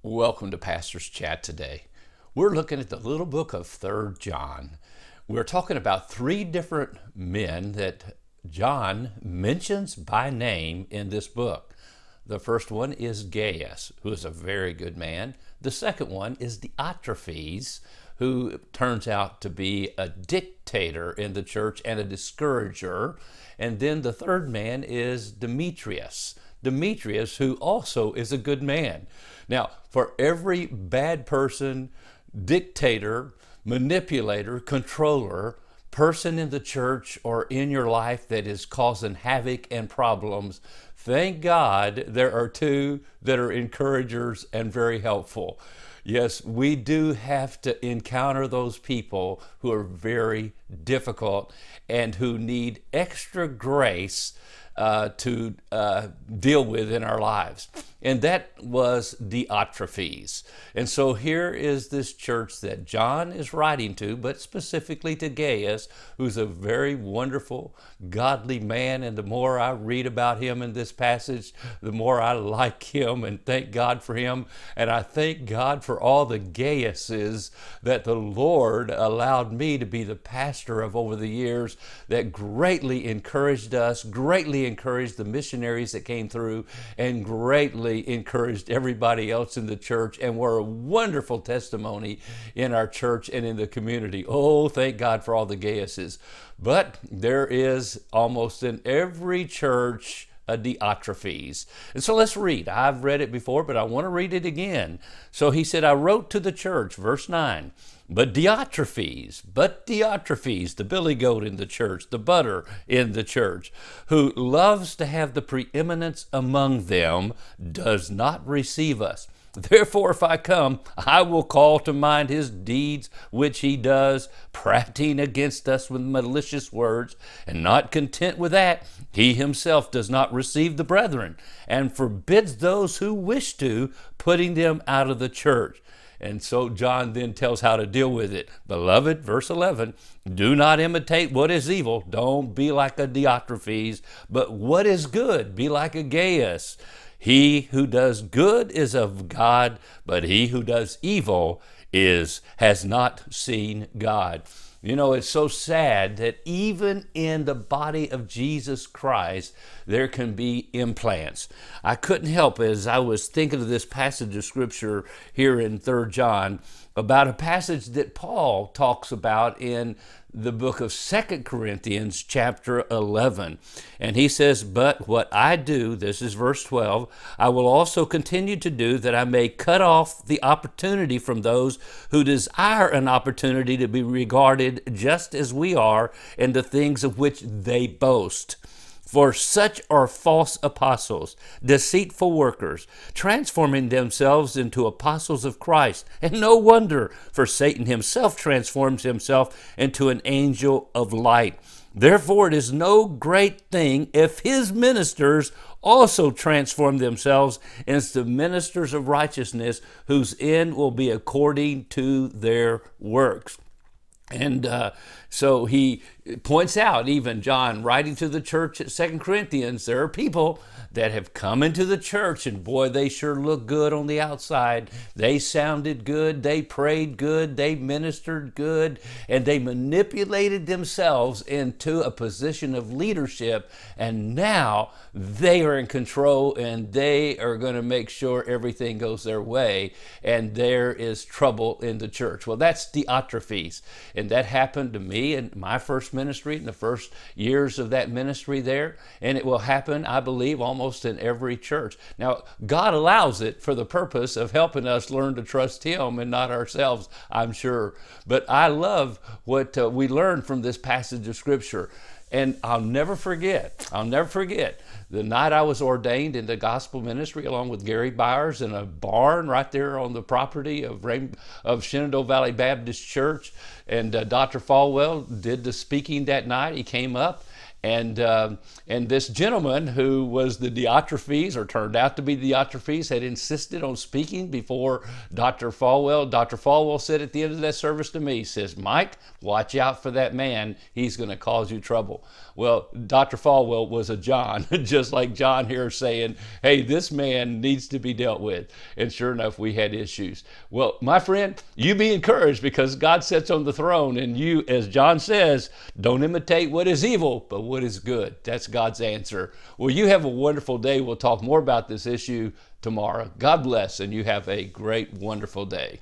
Welcome to Pastor's Chat today. We're looking at the little book of 3rd John. We're talking about three different men that John mentions by name in this book. The first one is Gaius, who is a very good man. The second one is Diotrephes, who turns out to be a dictator in the church and a discourager. And then the third man is Demetrius, who also is a good man. Now, for every bad person, dictator, manipulator, controller, person in the church or in your life that is causing havoc and problems, thank God there are two that are encouragers and very helpful. Yes, we do have to encounter those people who are very difficult and who need extra grace to deal with in our lives. And that was Diotrephes. And so here is this church that John is writing to, but specifically to Gaius, who's a very wonderful, godly man. And the more I read about him in this passage, the more I like him and thank God for him. And I thank God for all the Gaiuses that the Lord allowed me to be the pastor of over the years, that greatly encouraged us, greatly encouraged the missionaries that came through, and greatly encouraged everybody else in the church, and were a wonderful testimony in our church and in the community. Oh, thank God for all the Gaiuses. But there is almost in every church a Diotrephes. And so let's read. I've read it before, but I want to read it again. So he said, I wrote to the church, verse 9, but Diotrephes, the billy goat in the church, the butter in the church, who loves to have the preeminence among them, does not receive us. Therefore, if I come, I will call to mind his deeds which he does, prating against us with malicious words, and not content with that, he himself does not receive the brethren, and forbids those who wish to, putting them out of the church. And so John then tells how to deal with it. Beloved, verse 11, do not imitate what is evil. Don't be like a Diotrephes, but what is good, be like a Gaius. He who does good is of God, but he who does evil has not seen God. You know, it's so sad that even in the body of Jesus Christ, there can be implants. I couldn't help as I was thinking of this passage of scripture here in 3rd John about a passage that Paul talks about in the book of 2 Corinthians chapter 11. And he says, but what I do, this is verse 12, I will also continue to do, that I may cut off the opportunity from those who desire an opportunity to be regarded just as we are in the things of which they boast. For such are false apostles, deceitful workers, transforming themselves into apostles of Christ. And no wonder, for Satan himself transforms himself into an angel of light. Therefore, it is no great thing if his ministers also transform themselves into ministers of righteousness, whose end will be according to their works. And so he points out, even John writing to the church at 2 Corinthians, there are people that have come into the church, and boy, they sure look good on the outside. They sounded good, they prayed good, they ministered good, and they manipulated themselves into a position of leadership, and now they are in control, and they are going to make sure everything goes their way, and there is trouble in the church. Well, that's Diotrephes, and that happened to me in my first ministry, in the first years of that ministry there, and it will happen, I believe, almost in every church. Now, God allows it for the purpose of helping us learn to trust Him and not ourselves, I'm sure. But I love what we learn from this passage of Scripture. And I'll never forget the night I was ordained in the gospel ministry along with Gary Byers in a barn right there on the property of Shenandoah Valley Baptist Church. And Dr. Falwell did the speaking that night. He came up And this gentleman who was the Diotrephes, or turned out to be the Diotrephes, had insisted on speaking before Dr. Falwell. Dr. Falwell said at the end of that service to me, he says, Mike, watch out for that man. He's going to cause you trouble. Well, Dr. Falwell was a John, just like John here saying, hey, this man needs to be dealt with. And sure enough, we had issues. Well, my friend, you be encouraged, because God sits on the throne, and you, as John says, don't imitate what is evil, but what is good. That's God's answer. Well, you have a wonderful day. We'll talk more about this issue tomorrow. God bless, and you have a great, wonderful day.